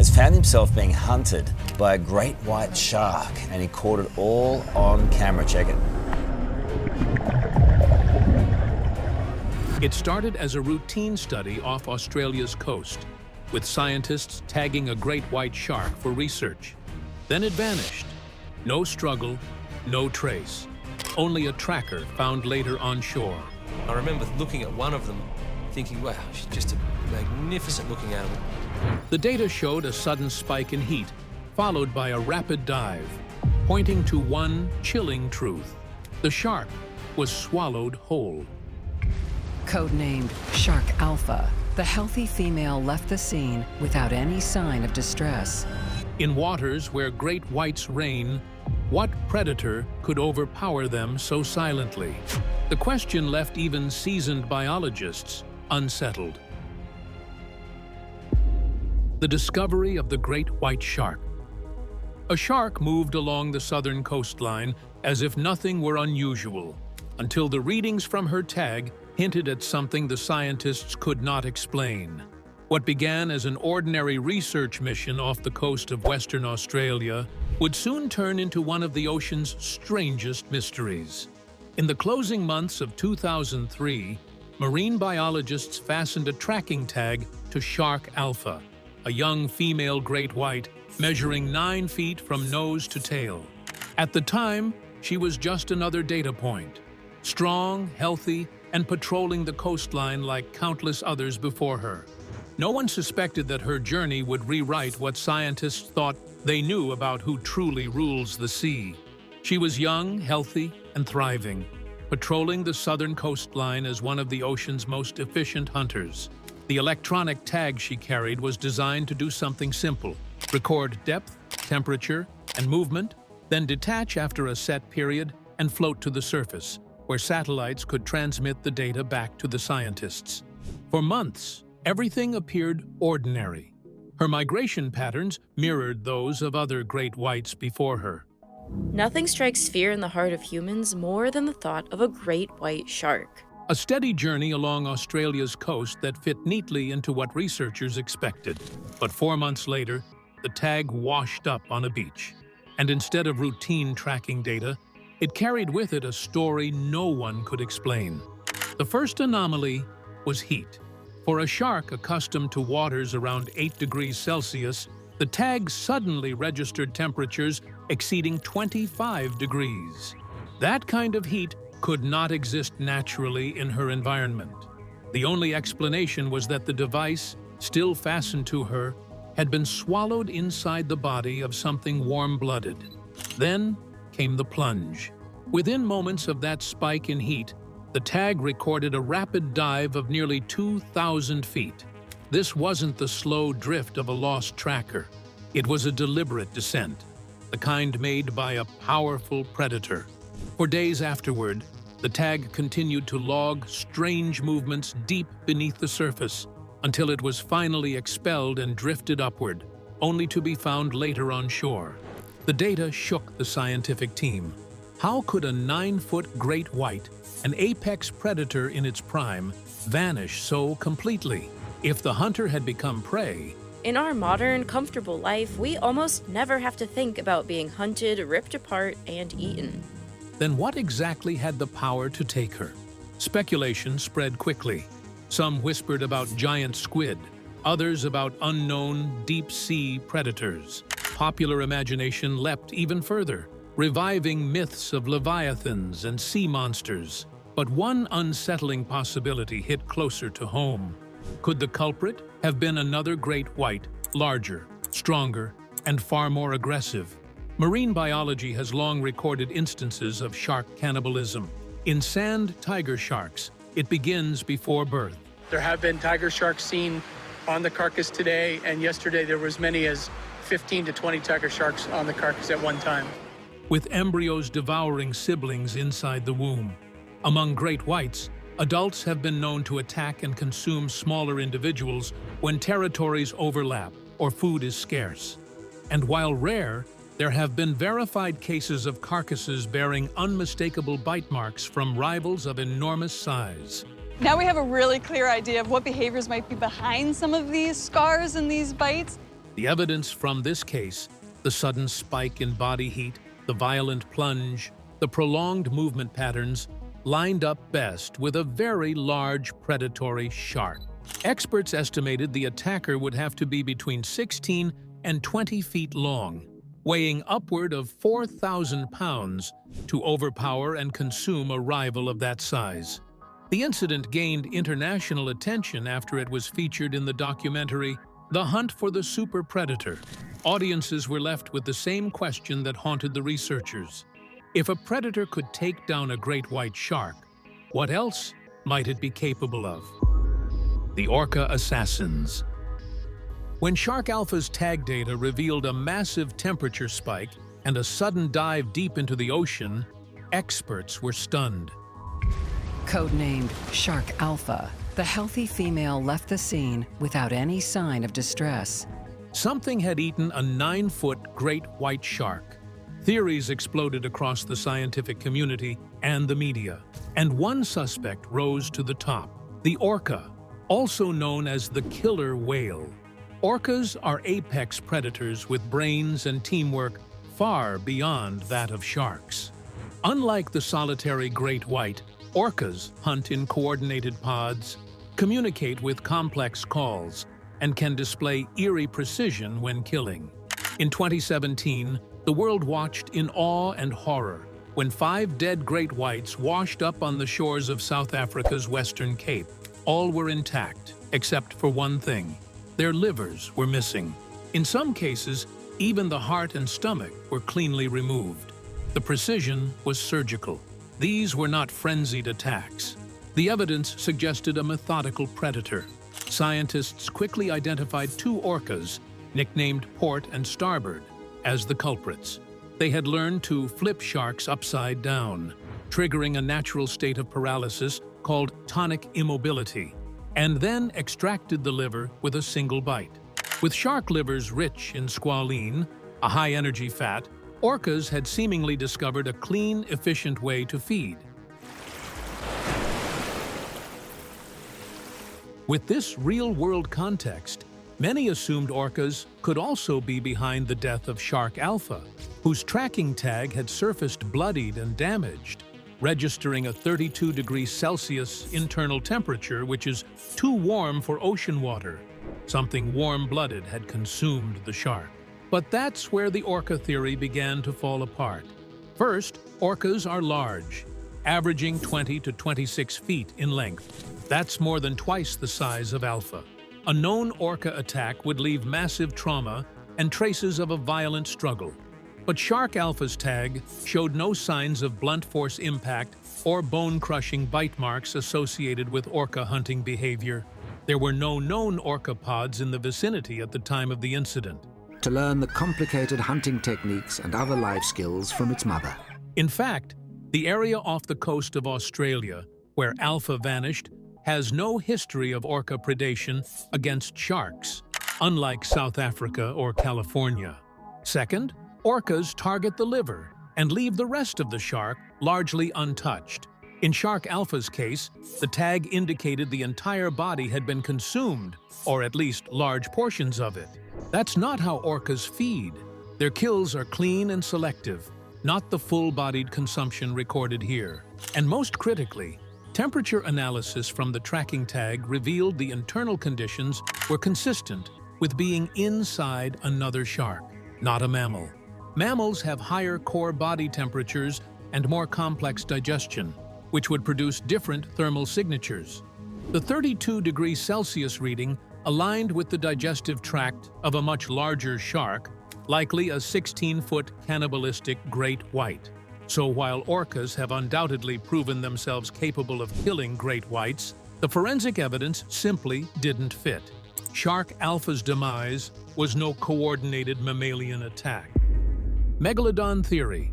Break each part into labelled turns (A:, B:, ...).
A: has found himself being hunted by a great white shark, and he caught it all on camera. Check it.
B: It started as a routine study off Australia's coast, with scientists tagging a great white shark for research. Then it vanished. No struggle, no trace. Only a tracker found later on shore.
C: I remember looking at one of them, thinking, wow, she's just a magnificent looking animal.
B: The data showed a sudden spike in heat, followed by a rapid dive, pointing to one chilling truth. The shark was swallowed whole.
D: Codenamed Shark Alpha, the healthy female left the scene without any sign of distress.
B: In waters where great whites reign, what predator could overpower them so silently? The question left even seasoned biologists unsettled. The discovery of the great white shark. A shark moved along the southern coastline as if nothing were unusual, until the readings from her tag hinted at something the scientists could not explain. What began as an ordinary research mission off the coast of Western Australia would soon turn into one of the ocean's strangest mysteries. In the closing months of 2003, marine biologists fastened a tracking tag to Shark Alpha, a young female great white measuring 9 feet from nose to tail. At the time, she was just another data point. Strong, healthy, and patrolling the coastline like countless others before her. No one suspected that her journey would rewrite what scientists thought they knew about who truly rules the sea. She was young, healthy, and thriving, patrolling the southern coastline as one of the ocean's most efficient hunters. The electronic tag she carried was designed to do something simple: record depth, temperature, and movement, then detach after a set period and float to the surface, where satellites could transmit the data back to the scientists. For months, everything appeared ordinary. Her migration patterns mirrored those of other great whites before her.
E: Nothing strikes fear in the heart of humans more than the thought of a great white shark.
B: A steady journey along Australia's coast that fit neatly into what researchers expected. But 4 months later, the tag washed up on a beach. And instead of routine tracking data, it carried with it a story no one could explain. The first anomaly was heat. For a shark accustomed to waters around 8 degrees Celsius, the tag suddenly registered temperatures exceeding 25 degrees. That kind of heat could not exist naturally in her environment. The only explanation was that the device, still fastened to her, had been swallowed inside the body of something warm-blooded. Then came the plunge. Within moments of that spike in heat, the tag recorded a rapid dive of nearly 2,000 feet. This wasn't the slow drift of a lost tracker. It was a deliberate descent, the kind made by a powerful predator. For days afterward, the tag continued to log strange movements deep beneath the surface until it was finally expelled and drifted upward, only to be found later on shore. The data shook the scientific team. How could a 9-foot great white, an apex predator in its prime, vanish so completely? If the hunter had become prey,
E: In our modern, comfortable life, we almost never have to think about being hunted, ripped apart, and eaten.
B: then what exactly had the power to take her? Speculation spread quickly. Some whispered about giant squid, others about unknown deep-sea predators. Popular imagination leapt even further, reviving myths of leviathans and sea monsters. But one unsettling possibility hit closer to home. Could the culprit have been another great white, larger, stronger, and far more aggressive? Marine biology has long recorded instances of shark cannibalism. In sand tiger sharks, it begins before birth.
F: There have been tiger sharks seen on the carcass today, and yesterday there was many as 15 to 20 tiger sharks on the carcass at one time.
B: With embryos devouring siblings inside the womb. Among great whites, adults have been known to attack and consume smaller individuals when territories overlap or food is scarce. And while rare, there have been verified cases of carcasses bearing unmistakable bite marks from rivals of enormous size.
G: Now we have a really clear idea of what behaviors might be behind some of these scars and these bites.
B: The evidence from this case, the sudden spike in body heat, the violent plunge, the prolonged movement patterns, lined up best with a very large predatory shark. Experts estimated the attacker would have to be between 16 and 20 feet long, weighing upward of 4,000 pounds to overpower and consume a rival of that size. The incident gained international attention after it was featured in the documentary The Hunt for the Super Predator. Audiences were left with the same question that haunted the researchers. If a predator could take down a great white shark, what else might it be capable of? The Orca Assassins. When Shark Alpha's tag data revealed a massive temperature spike and a sudden dive deep into the ocean, experts were stunned.
D: Codenamed Shark Alpha, the healthy female left the scene without any sign of distress.
B: Something had eaten a 9-foot great white shark. Theories exploded across the scientific community and the media, and one suspect rose to the top: the orca, also known as the killer whale. Orcas are apex predators with brains and teamwork far beyond that of sharks. Unlike the solitary great white, orcas hunt in coordinated pods, communicate with complex calls, and can display eerie precision when killing. In 2017, the world watched in awe and horror when 5 dead great whites washed up on the shores of South Africa's Western Cape. All were intact, except for one thing: their livers were missing. In some cases, even the heart and stomach were cleanly removed. The precision was surgical. These were not frenzied attacks. The evidence suggested a methodical predator. Scientists quickly identified 2 orcas, nicknamed Port and Starboard, as the culprits. They had learned to flip sharks upside down, triggering a natural state of paralysis called tonic immobility, and then extracted the liver with a single bite. With shark livers rich in squalene, a high-energy fat, orcas had seemingly discovered a clean, efficient way to feed. With this real-world context, many assumed orcas could also be behind the death of Shark Alpha, whose tracking tag had surfaced bloodied and damaged, registering a 32 degrees Celsius internal temperature, which is too warm for ocean water. Something warm-blooded had consumed the shark. But that's where the orca theory began to fall apart. First, orcas are large, averaging 20 to 26 feet in length. That's more than twice the size of Alpha. A known orca attack would leave massive trauma and traces of a violent struggle. But Shark Alpha's tag showed no signs of blunt force impact or bone-crushing bite marks associated with orca hunting behavior. There were no known orca pods in the vicinity at the time of the incident.
G: To learn the complicated hunting techniques and other life skills from its mother.
B: In fact, the area off the coast of Australia, where Alpha vanished, has no history of orca predation against sharks, unlike South Africa or California. Second, orcas target the liver and leave the rest of the shark largely untouched. In Shark Alpha's case, the tag indicated the entire body had been consumed, or at least large portions of it. That's not how orcas feed. Their kills are clean and selective, not the full-bodied consumption recorded here. And most critically, temperature analysis from the tracking tag revealed the internal conditions were consistent with being inside another shark, not a mammal. Mammals have higher core body temperatures and more complex digestion, which would produce different thermal signatures. The 32 degrees Celsius reading aligned with the digestive tract of a much larger shark, likely a 16-foot cannibalistic great white. So while orcas have undoubtedly proven themselves capable of killing great whites, the forensic evidence simply didn't fit. Shark Alpha's demise was no coordinated mammalian attack. Megalodon theory.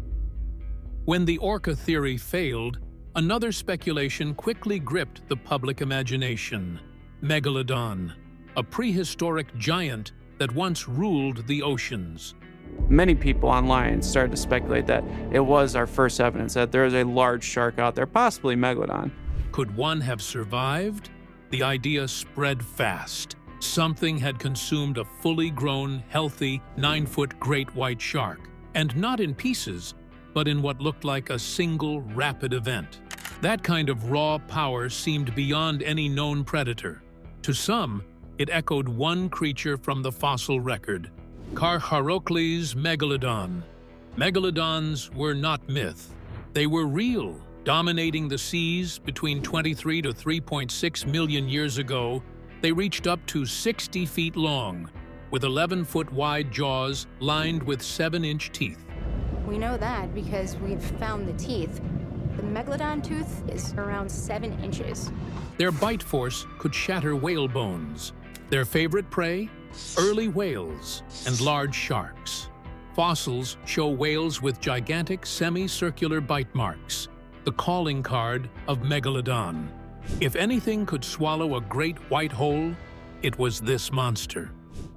B: When the orca theory failed, another speculation quickly gripped the public imagination. Megalodon, a prehistoric giant that once ruled the oceans.
H: Many people online started to speculate that it was our first evidence that there is a large shark out there, possibly Megalodon.
B: Could one have survived? The idea spread fast. Something had consumed a fully grown, healthy, 9-foot great white shark, and not in pieces, but in what looked like a single rapid event. That kind of raw power seemed beyond any known predator. To some, it echoed one creature from the fossil record, Carcharocles megalodon. Megalodons were not myth. They were real, dominating the seas between 23 to 3.6 million years ago. They reached up to 60 feet long, with 11-foot wide jaws lined with 7-inch teeth.
I: We know that because we've found the teeth. The megalodon tooth is around 7 inches.
B: Their bite force could shatter whale bones. Their favorite prey? Early whales and large sharks. Fossils show whales with gigantic semicircular bite marks, the calling card of Megalodon. If anything could swallow a great white hole, it was this monster.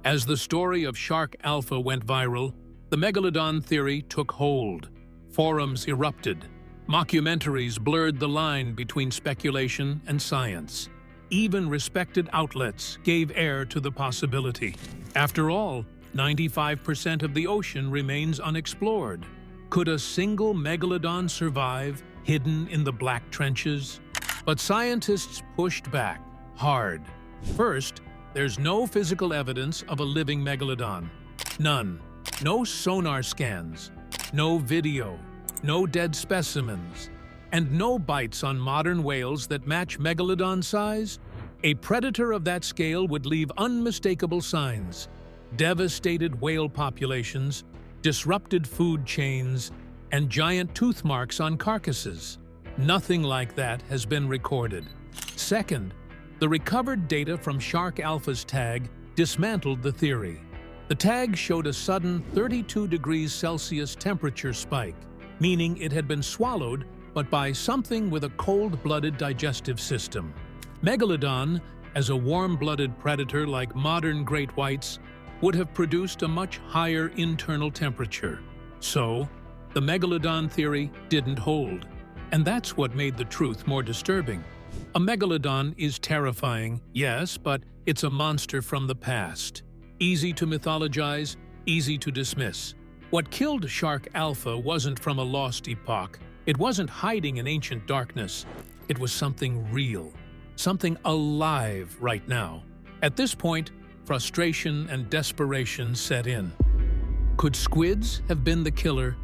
B: As the story of Shark Alpha went viral, the Megalodon theory took hold. Forums erupted. Mockumentaries blurred the line between speculation and science. Even respected outlets gave air to the possibility. After all, 95% of the ocean remains unexplored. Could a single megalodon survive, hidden in the black trenches? But scientists pushed back, hard. First, there's no physical evidence of a living megalodon. None. No sonar scans, no video, no dead specimens, and no bites on modern whales that match megalodon size. A predator of that scale would leave unmistakable signs: devastated whale populations, disrupted food chains, and giant tooth marks on carcasses. Nothing like that has been recorded. Second, the recovered data from Shark Alpha's tag dismantled the theory. The tag showed a sudden 32 degrees Celsius temperature spike, meaning it had been swallowed, but by something with a cold-blooded digestive system. Megalodon, as a warm-blooded predator like modern great whites, would have produced a much higher internal temperature. So, the Megalodon theory didn't hold. And that's what made the truth more disturbing. A megalodon is terrifying, yes, but it's a monster from the past. Easy to mythologize, easy to dismiss. What killed Shark Alpha wasn't from a lost epoch. It wasn't hiding in ancient darkness. It was something real, something alive right now. At this point, frustration and desperation set in. Could squids have been the killer?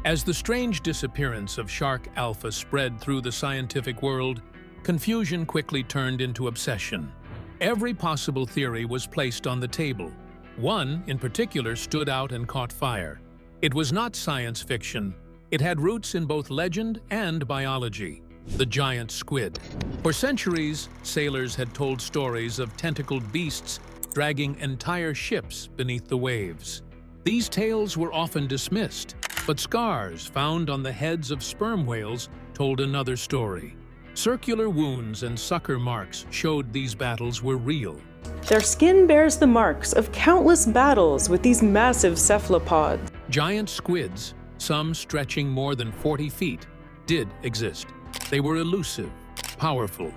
B: As the strange disappearance of Shark Alpha spread through the scientific world, confusion quickly turned into obsession. Every possible theory was placed on the table. One, in particular, stood out and caught fire. It was not science fiction. It had roots in both legend and biology. The giant squid. For centuries, sailors had told stories of tentacled beasts dragging entire ships beneath the waves. These tales were often dismissed, but scars found on the heads of sperm whales told another story. Circular wounds and sucker marks showed these battles were real.
J: Their skin bears the marks of countless battles with these massive cephalopods.
B: Giant squids, some stretching more than 40 feet, did exist. They were elusive, powerful,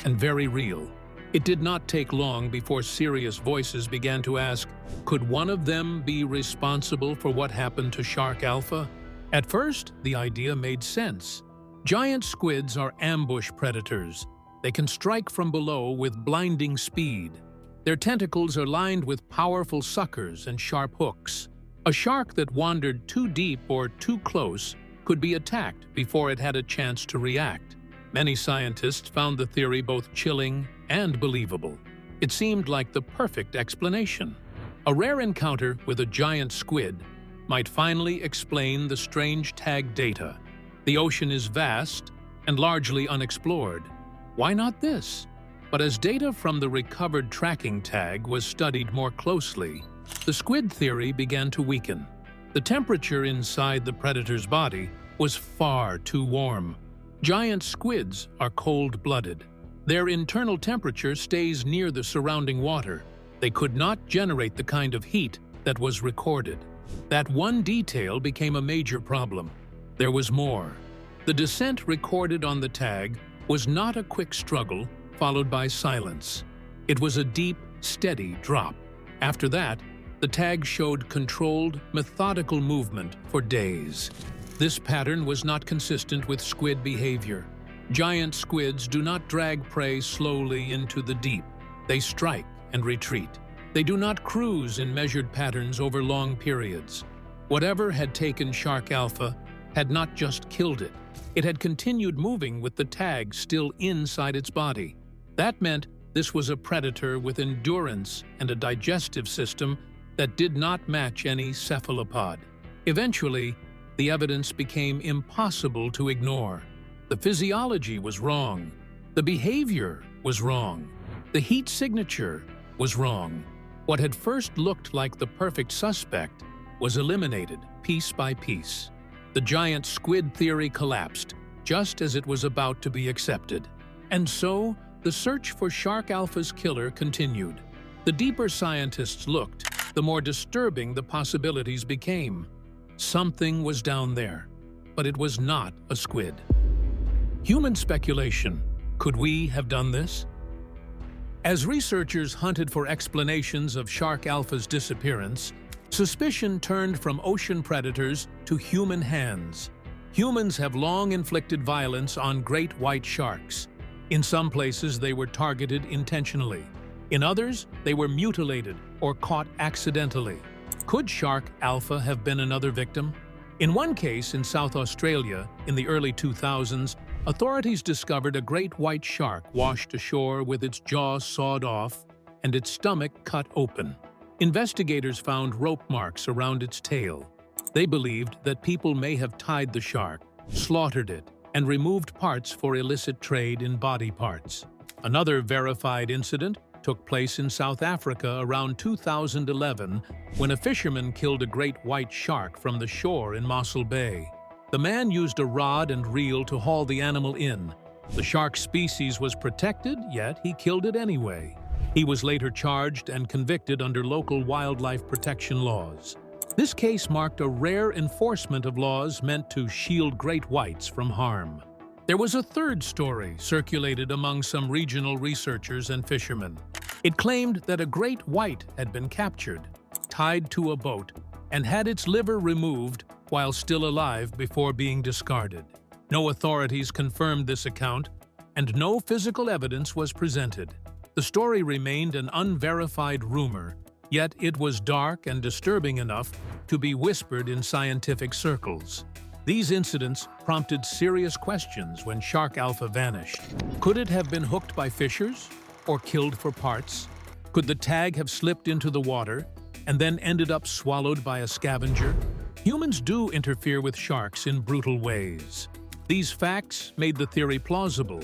B: and very real. It did not take long before serious voices began to ask, could one of them be responsible for what happened to Shark Alpha? At first, the idea made sense. Giant squids are ambush predators. They can strike from below with blinding speed. Their tentacles are lined with powerful suckers and sharp hooks. A shark that wandered too deep or too close could be attacked before it had a chance to react. Many scientists found the theory both chilling and believable. It seemed like the perfect explanation. A rare encounter with a giant squid might finally explain the strange tag data. The ocean is vast and largely unexplored. Why not this? But as data from the recovered tracking tag was studied more closely, the squid theory began to weaken. The temperature inside the predator's body was far too warm. Giant squids are cold-blooded. Their internal temperature stays near the surrounding water. They could not generate the kind of heat that was recorded. That one detail became a major problem. There was more. The descent recorded on the tag was not a quick struggle followed by silence. It was a deep, steady drop. After that, the tag showed controlled, methodical movement for days. This pattern was not consistent with squid behavior. Giant squids do not drag prey slowly into the deep. They strike and retreat. They do not cruise in measured patterns over long periods. Whatever had taken Shark Alpha had not just killed it. It had continued moving with the tag still inside its body. That meant this was a predator with endurance and a digestive system that did not match any cephalopod. Eventually, the evidence became impossible to ignore. The physiology was wrong. The behavior was wrong. The heat signature was wrong. What had first looked like the perfect suspect was eliminated piece by piece. The giant squid theory collapsed just as it was about to be accepted. And so, the search for Shark Alpha's killer continued. The deeper scientists looked, the more disturbing the possibilities became. Something was down there, but it was not a squid. Human speculation. Could we have done this? As researchers hunted for explanations of Shark Alpha's disappearance, suspicion turned from ocean predators to human hands. Humans have long inflicted violence on great white sharks. In some places, they were targeted intentionally. In others, they were mutilated or caught accidentally. Could Shark Alpha have been another victim? In one case in South Australia, in the early 2000s, authorities discovered a great white shark washed ashore with its jaw sawed off and its stomach cut open. Investigators found rope marks around its tail. They believed that people may have tied the shark, slaughtered it, and removed parts for illicit trade in body parts. Another verified incident took place in South Africa around 2011 when a fisherman killed a great white shark from the shore in Mossel Bay. The man used a rod and reel to haul the animal in. The shark species was protected, yet he killed it anyway. He was later charged and convicted under local wildlife protection laws. This case marked a rare enforcement of laws meant to shield great whites from harm. There was a third story circulated among some regional researchers and fishermen. It claimed that a great white had been captured, tied to a boat, and had its liver removed while still alive before being discarded. No authorities confirmed this account, and no physical evidence was presented. The story remained an unverified rumor, yet it was dark and disturbing enough to be whispered in scientific circles. These incidents prompted serious questions when Shark Alpha vanished. Could it have been hooked by fishers or killed for parts? Could the tag have slipped into the water and then ended up swallowed by a scavenger? Humans do interfere with sharks in brutal ways. These facts made the theory plausible.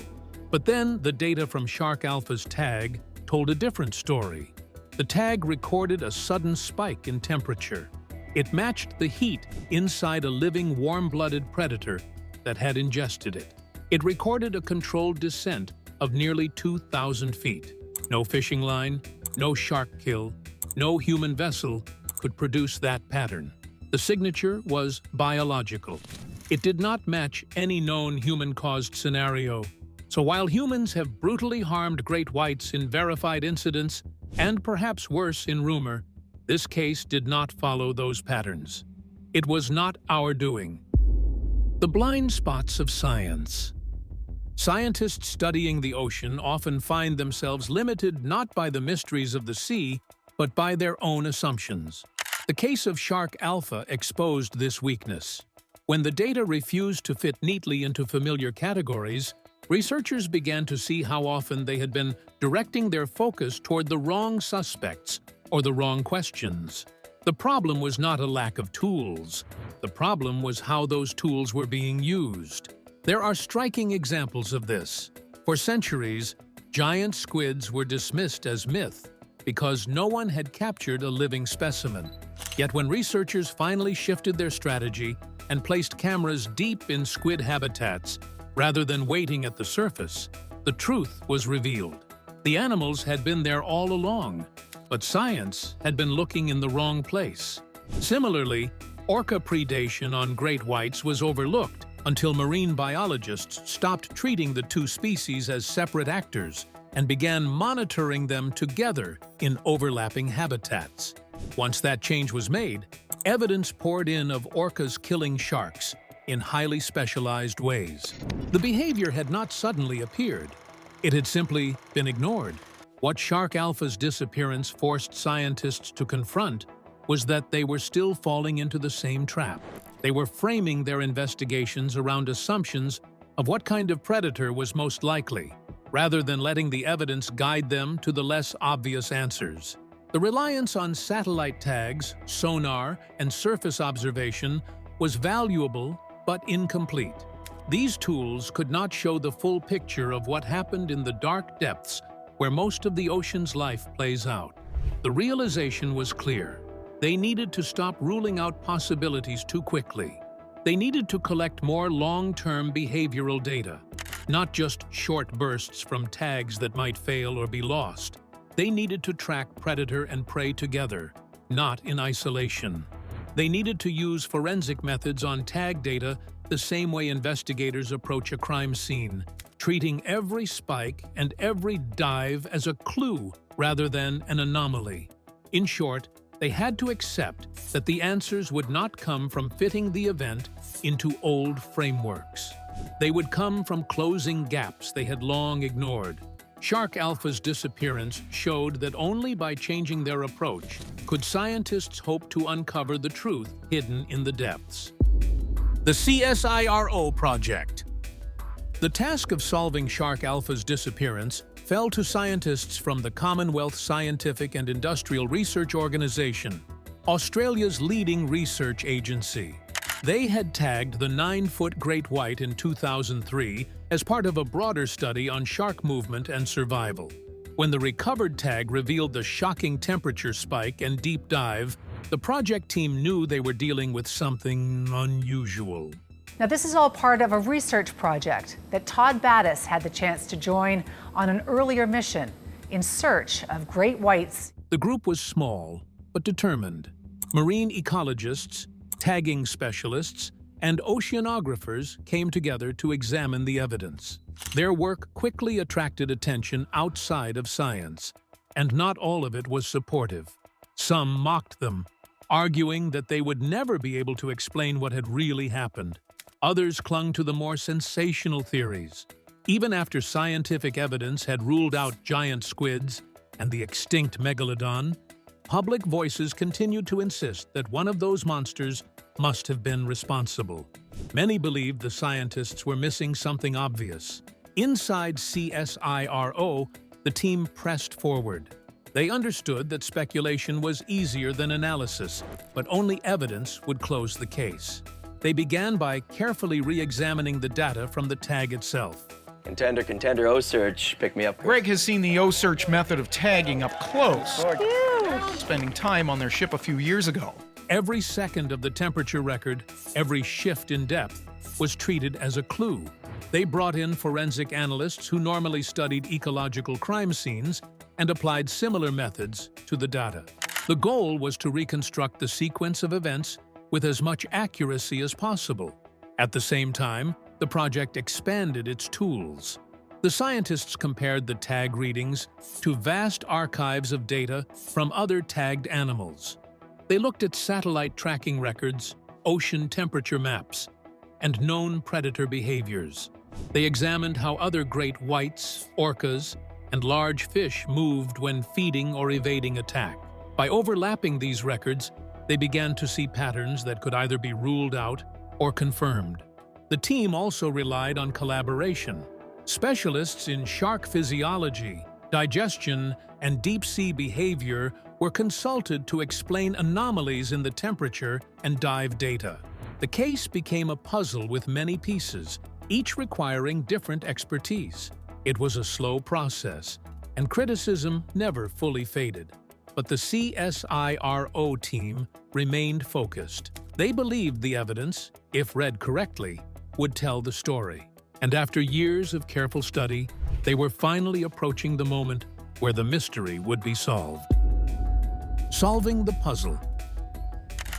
B: But then the data from Shark Alpha's tag told a different story. The tag recorded a sudden spike in temperature. It matched the heat inside a living warm-blooded predator that had ingested it. It recorded a controlled descent of nearly 2,000 feet. No fishing line, no shark kill, no human vessel could produce that pattern. The signature was biological. It did not match any known human-caused scenario. So while humans have brutally harmed great whites in verified incidents, and perhaps worse in rumor, this case did not follow those patterns. It was not our doing. The blind spots of science. Scientists studying the ocean often find themselves limited not by the mysteries of the sea, but by their own assumptions. The case of Shark Alpha exposed this weakness. When the data refused to fit neatly into familiar categories, researchers began to see how often they had been directing their focus toward the wrong suspects or the wrong questions. The problem was not a lack of tools. The problem was how those tools were being used. There are striking examples of this. For centuries, giant squids were dismissed as myth because no one had captured a living specimen. Yet when researchers finally shifted their strategy and placed cameras deep in squid habitats, rather than waiting at the surface, the truth was revealed. The animals had been there all along, but science had been looking in the wrong place. Similarly, orca predation on great whites was overlooked until marine biologists stopped treating the two species as separate actors and began monitoring them together in overlapping habitats. Once that change was made, evidence poured in of orcas killing sharks in highly specialized ways. The behavior had not suddenly appeared. It had simply been ignored. What Shark Alpha's disappearance forced scientists to confront was that they were still falling into the same trap. They were framing their investigations around assumptions of what kind of predator was most likely, rather than letting the evidence guide them to the less obvious answers. The reliance on satellite tags, sonar, and surface observation was valuable but incomplete. These tools could not show the full picture of what happened in the dark depths where most of the ocean's life plays out. The realization was clear. They needed to stop ruling out possibilities too quickly. They needed to collect more long-term behavioral data, not just short bursts from tags that might fail or be lost. They needed to track predator and prey together, not in isolation. They needed to use forensic methods on tag data the same way investigators approach a crime scene, treating every spike and every dive as a clue rather than an anomaly. In short, they had to accept that the answers would not come from fitting the event into old frameworks. They would come from closing gaps they had long ignored. Shark Alpha's disappearance showed that only by changing their approach could scientists hope to uncover the truth hidden in the depths. The CSIRO Project. The task of solving Shark Alpha's disappearance fell to scientists from the Commonwealth Scientific and Industrial Research Organisation, Australia's leading research agency. They had tagged the 9-foot great white in 2003 as part of a broader study on shark movement and survival. When the recovered tag revealed the shocking temperature spike and deep dive, the project team knew they were dealing with something unusual.
K: Now, this is all part of a research project that Todd Battis had the chance to join on an earlier mission in search of great whites.
B: The group was small, but determined. Marine ecologists, tagging specialists, and oceanographers came together to examine the evidence. Their work quickly attracted attention outside of science, and not all of it was supportive. Some mocked them, arguing that they would never be able to explain what had really happened. Others clung to the more sensational theories. Even after scientific evidence had ruled out giant squids and the extinct megalodon, public voices continued to insist that one of those monsters must have been responsible. Many believed the scientists were missing something obvious. Inside CSIRO, the team pressed forward. They understood that speculation was easier than analysis, but only evidence would close the case. They began by carefully re-examining the data from the tag itself.
L: Contender, O-Search, pick me up.
M: Greg has seen the O-Search method of tagging up close, spending time on their ship a few years ago.
B: Every second of the temperature record, every shift in depth, was treated as a clue. They brought in forensic analysts who normally studied ecological crime scenes and applied similar methods to the data. The goal was to reconstruct the sequence of events with as much accuracy as possible. At the same time, the project expanded its tools. The scientists compared the tag readings to vast archives of data from other tagged animals. They looked at satellite tracking records, ocean temperature maps, and known predator behaviors. They examined how other great whites, orcas, and large fish moved when feeding or evading attack. By overlapping these records, they began to see patterns that could either be ruled out or confirmed. The team also relied on collaboration. Specialists in shark physiology, digestion, and deep-sea behavior were consulted to explain anomalies in the temperature and dive data. The case became a puzzle with many pieces, each requiring different expertise. It was a slow process, and criticism never fully faded. But the CSIRO team remained focused. They believed the evidence, if read correctly, would tell the story. And after years of careful study, they were finally approaching the moment where the mystery would be solved. Solving the puzzle.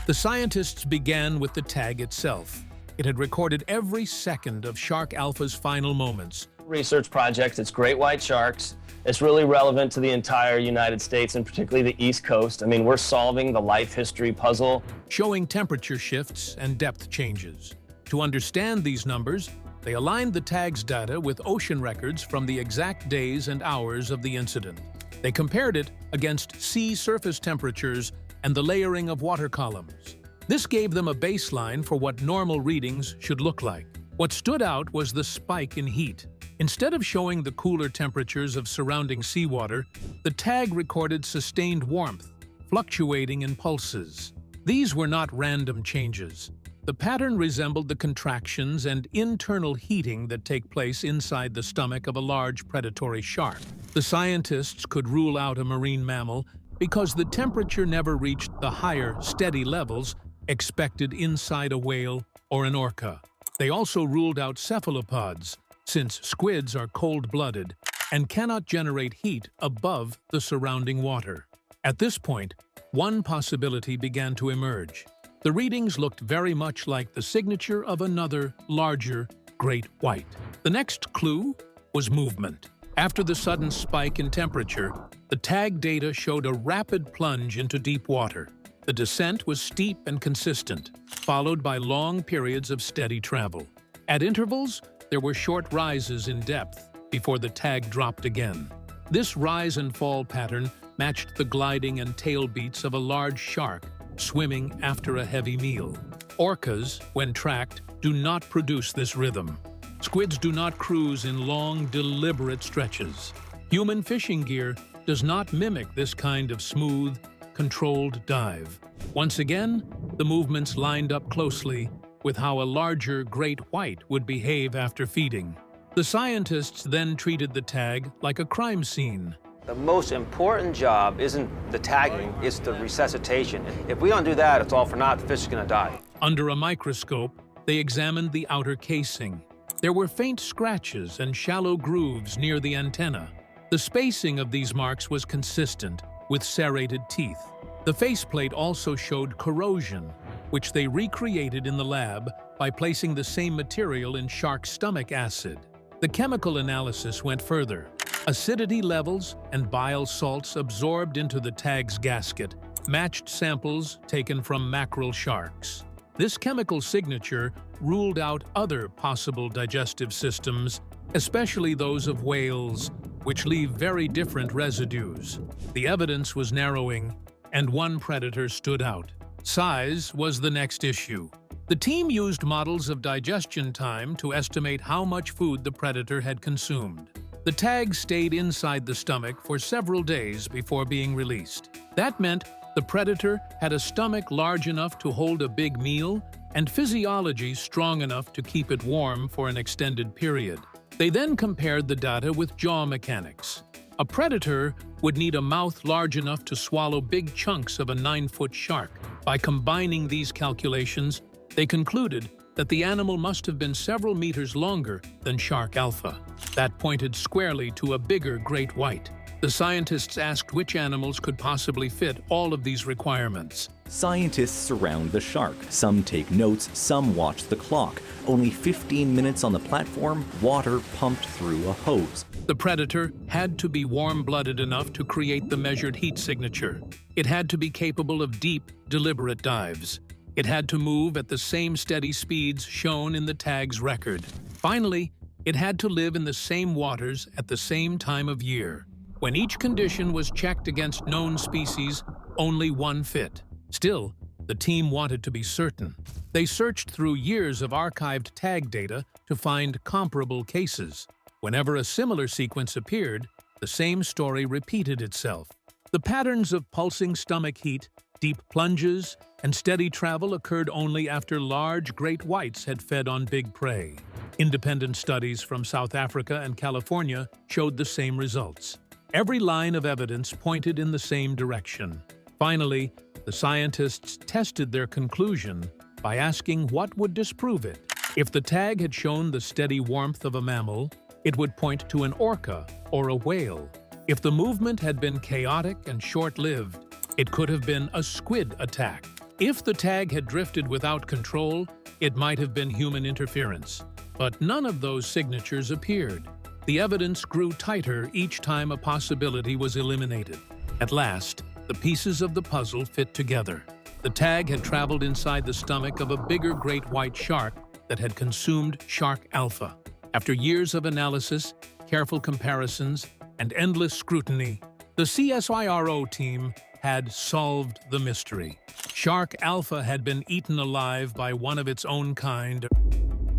B: The scientists began with the tag itself. It had recorded every second of Shark Alpha's final moments,
L: Research project. It's great white sharks. It's really relevant to the entire United States and particularly the East Coast. I mean, we're solving the life history puzzle.
B: Showing temperature shifts and depth changes. To understand these numbers, they aligned the tag's data with ocean records from the exact days and hours of the incident. They compared it against sea surface temperatures and the layering of water columns. This gave them a baseline for what normal readings should look like. What stood out was the spike in heat. Instead of showing the cooler temperatures of surrounding seawater, the tag recorded sustained warmth, fluctuating in pulses. These were not random changes. The pattern resembled the contractions and internal heating that take place inside the stomach of a large predatory shark. The scientists could rule out a marine mammal because the temperature never reached the higher, steady levels expected inside a whale or an orca. They also ruled out cephalopods, since squids are cold-blooded and cannot generate heat above the surrounding water. At this point, one possibility began to emerge. The readings looked very much like the signature of another, larger, great white. The next clue was movement. After the sudden spike in temperature, the tag data showed a rapid plunge into deep water. The descent was steep and consistent, followed by long periods of steady travel. At intervals, there were short rises in depth before the tag dropped again. This rise and fall pattern matched the gliding and tail beats of a large shark swimming after a heavy meal. Orcas, when tracked, do not produce this rhythm. Squids do not cruise in long, deliberate stretches. Human fishing gear does not mimic this kind of smooth, controlled dive. Once again, the movements lined up closely with how a larger great white would behave after feeding. The scientists then treated the tag like a crime scene.
N: The most important job isn't the tagging, it's the resuscitation. If we don't do that, it's all for naught, the fish is gonna die.
B: Under a microscope, they examined the outer casing. There were faint scratches and shallow grooves near the antenna. The spacing of these marks was consistent, with serrated teeth. The faceplate also showed corrosion, which they recreated in the lab by placing the same material in shark stomach acid. The chemical analysis went further. Acidity levels and bile salts absorbed into the tag's gasket matched samples taken from mackerel sharks. This chemical signature ruled out other possible digestive systems, especially those of whales, which leave very different residues. The evidence was narrowing, and one predator stood out. Size was the next issue. The team used models of digestion time to estimate how much food the predator had consumed. The tag stayed inside the stomach for several days before being released. That meant the predator had a stomach large enough to hold a big meal and physiology strong enough to keep it warm for an extended period. They then compared the data with jaw mechanics. A predator would need a mouth large enough to swallow big chunks of a 9-foot shark. By combining these calculations, they concluded that the animal must have been several meters longer than shark alpha. That pointed squarely to a bigger great white. The scientists asked which animals could possibly fit all of these requirements.
O: Scientists surround the shark. Some take notes, some watch the clock. Only 15 minutes on the platform, water pumped through a hose.
B: The predator had to be warm-blooded enough to create the measured heat signature. It had to be capable of deep, deliberate dives. It had to move at the same steady speeds shown in the tag's record. Finally, it had to live in the same waters at the same time of year. When each condition was checked against known species, only one fit. Still, the team wanted to be certain. They searched through years of archived tag data to find comparable cases. Whenever a similar sequence appeared, the same story repeated itself. The patterns of pulsing stomach heat, deep plunges, and steady travel occurred only after large great whites had fed on big prey. Independent studies from South Africa and California showed the same results. Every line of evidence pointed in the same direction. Finally, the scientists tested their conclusion by asking what would disprove it. If the tag had shown the steady warmth of a mammal, it would point to an orca or a whale. If the movement had been chaotic and short-lived, it could have been a squid attack. If the tag had drifted without control, it might have been human interference. But none of those signatures appeared. The evidence grew tighter each time a possibility was eliminated. At last, the pieces of the puzzle fit together. The tag had traveled inside the stomach of a bigger great white shark that had consumed shark alpha. After years of analysis, careful comparisons, and endless scrutiny, the CSIRO team had solved the mystery. Shark alpha had been eaten alive by one of its own kind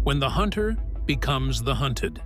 B: when the hunter becomes the hunted.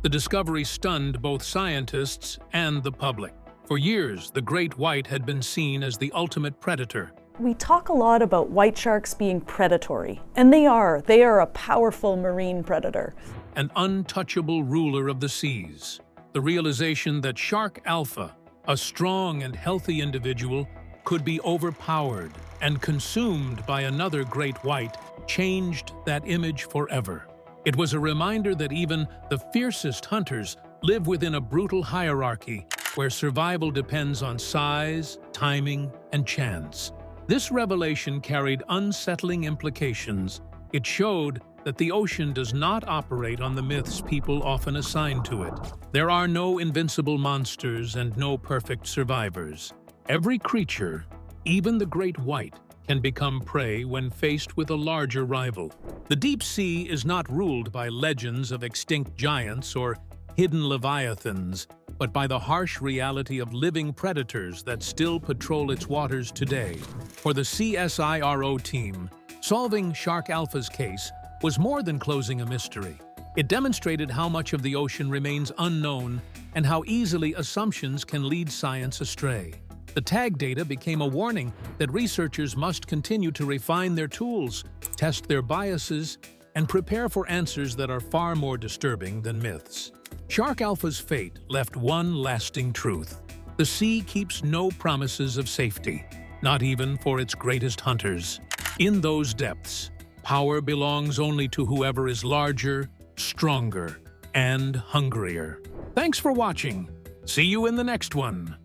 B: The discovery stunned both scientists and the public. For years, the great white had been seen as the ultimate predator.
P: We talk a lot about white sharks being predatory, and they are. They are a powerful marine predator.
B: An untouchable ruler of the seas. The realization that shark alpha, a strong and healthy individual, could be overpowered and consumed by another great white, changed that image forever. It was a reminder that even the fiercest hunters live within a brutal hierarchy where survival depends on size, timing, and chance. This revelation carried unsettling implications. It showed that the ocean does not operate on the myths people often assign to it. There are no invincible monsters and no perfect survivors. Every creature, even the great white, can become prey when faced with a larger rival. The deep sea is not ruled by legends of extinct giants or hidden leviathans, but by the harsh reality of living predators that still patrol its waters today. For the CSIRO team, solving Shark Alpha's case was more than closing a mystery. It demonstrated how much of the ocean remains unknown and how easily assumptions can lead science astray. The tag data became a warning that researchers must continue to refine their tools, test their biases, and prepare for answers that are far more disturbing than myths. Shark Alpha's fate left one lasting truth. The sea keeps no promises of safety, not even for its greatest hunters. In those depths, power belongs only to whoever is larger, stronger, and hungrier. Thanks for watching. See you in the next one.